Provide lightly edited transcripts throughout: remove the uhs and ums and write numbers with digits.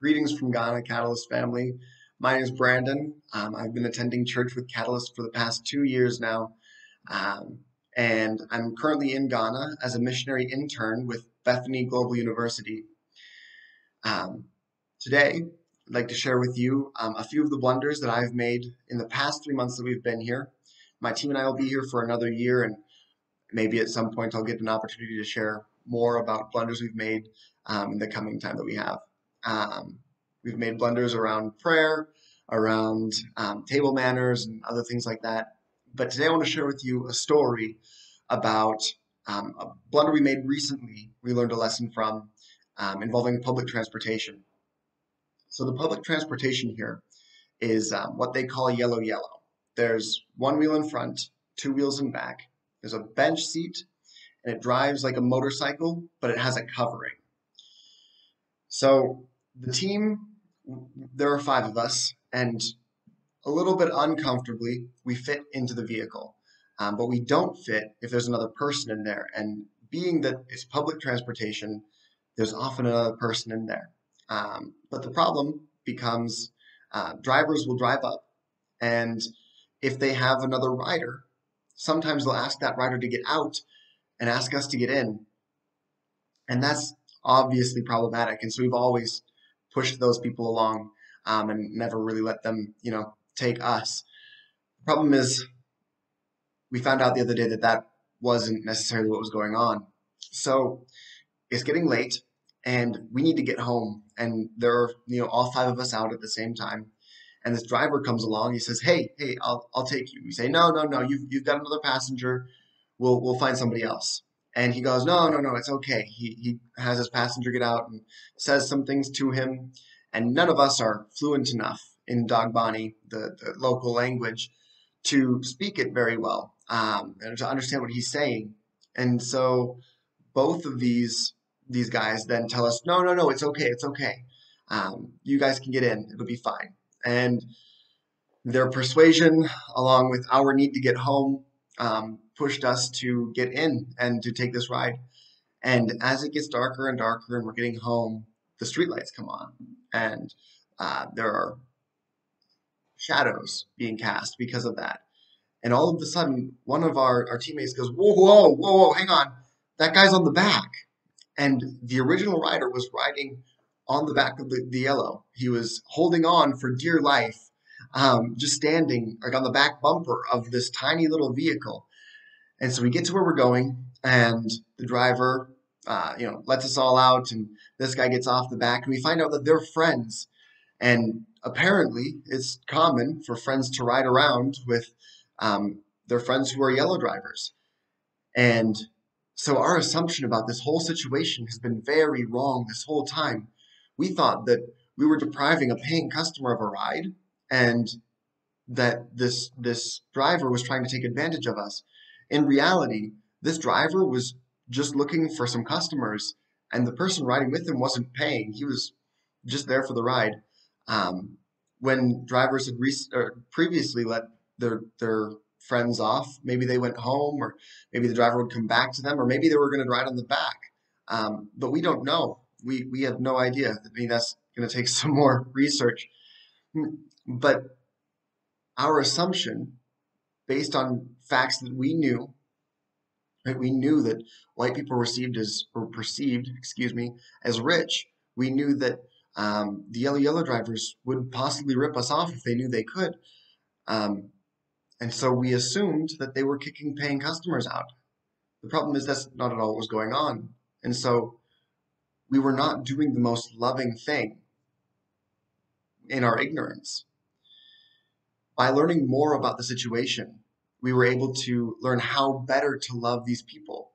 Greetings from Ghana, Catalyst family. My name is Brandon. I've been attending church with Catalyst for the past 2 years now, um, and I'm currently in Ghana as a missionary intern with Bethany Global University. Um, Today, I'd like to share with you a few of the blunders that I've made in the past 3 months that we've been here. My team and I will be here for another year, and maybe at some point I'll get an opportunity to share more about blunders we've made in the coming time that we have. We've made blunders around prayer, around table manners, and other things like that. But today I want to share with you a story about a blunder we made recently. We learned a lesson from involving public transportation. So the public transportation here is what they call yellow yellow. There's one wheel in front, two wheels in back. There's a bench seat, and it drives like a motorcycle, but it has a covering. So the team, there are 5 of us, and a little bit uncomfortably, we fit into the vehicle. But we don't fit if there's another person in there. And being that it's public transportation, there's often another person in there. But the problem becomes drivers will drive up, and if they have another rider, sometimes they'll ask that rider to get out and ask us to get in. And that's obviously problematic. And so we've always pushed those people along and never really let them, take us. The problem is we found out the other day that that wasn't necessarily what was going on. So it's getting late and we need to get home. And there are, all 5 of us out at the same time. And this driver comes along. He says, "Hey, I'll take you." We say, "No, you've got another passenger. We'll find somebody else." And he goes, "No, it's okay." He has his passenger get out and says some things to him, and none of us are fluent enough in Dagbani, the local language, to speak it very well and to understand what he's saying. And so both of these guys then tell us, "No, it's okay. You guys can get in. It'll be fine." And their persuasion, along with our need to get home, pushed us to get in and to take this ride. And as it gets darker and darker and we're getting home, the streetlights come on, and there are shadows being cast because of that. And all of a sudden, one of our teammates goes, "Whoa, hang on. That guy's on the back." And the original rider was riding on the back of the yellow. He was holding on for dear life, just standing like on the back bumper of this tiny little vehicle. And so we get to where we're going, and the driver, lets us all out, and this guy gets off the back, and we find out that they're friends. And apparently, it's common for friends to ride around with their friends who are yellow drivers. And so our assumption about this whole situation has been very wrong this whole time. We thought that we were depriving a paying customer of a ride, and that this driver was trying to take advantage of us. In reality, this driver was just looking for some customers, and the person riding with him wasn't paying. He was just there for the ride. When drivers had previously let their friends off, maybe they went home, or maybe the driver would come back to them, or maybe they were going to ride on the back. But we don't know. We have no idea. I mean, that's going to take some more research. But our assumption, based on facts that we knew, right? We knew that white people were perceived, as rich. We knew that the yellow drivers would possibly rip us off if they knew they could. And so we assumed that they were kicking paying customers out. The problem is that's not at all what was going on. And so we were not doing the most loving thing in our ignorance. By learning more about the situation, we were able to learn how better to love these people.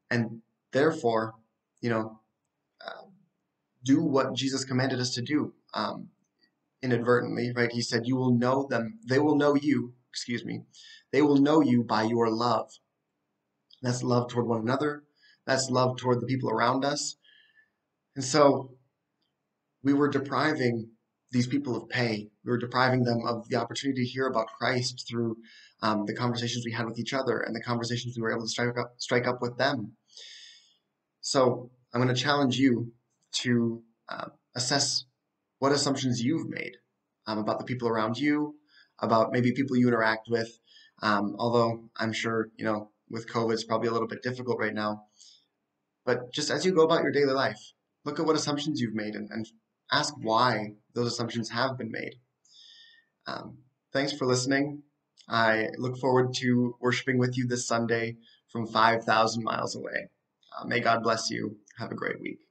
And therefore, do what Jesus commanded us to do inadvertently, right? He said, "You will know them. They will know you, they will know you by your love." That's love toward one another. That's love toward the people around us. And so we were depriving these people of pay. We were depriving them of the opportunity to hear about Christ through the conversations we had with each other and the conversations we were able to strike up with them. So I'm going to challenge you to assess what assumptions you've made about the people around you, about maybe people you interact with. Although I'm sure, with COVID, it's probably a little bit difficult right now. But just as you go about your daily life, look at what assumptions you've made and ask why those assumptions have been made. Thanks for listening. I look forward to worshiping with you this Sunday from 5,000 miles away. May God bless you. Have a great week.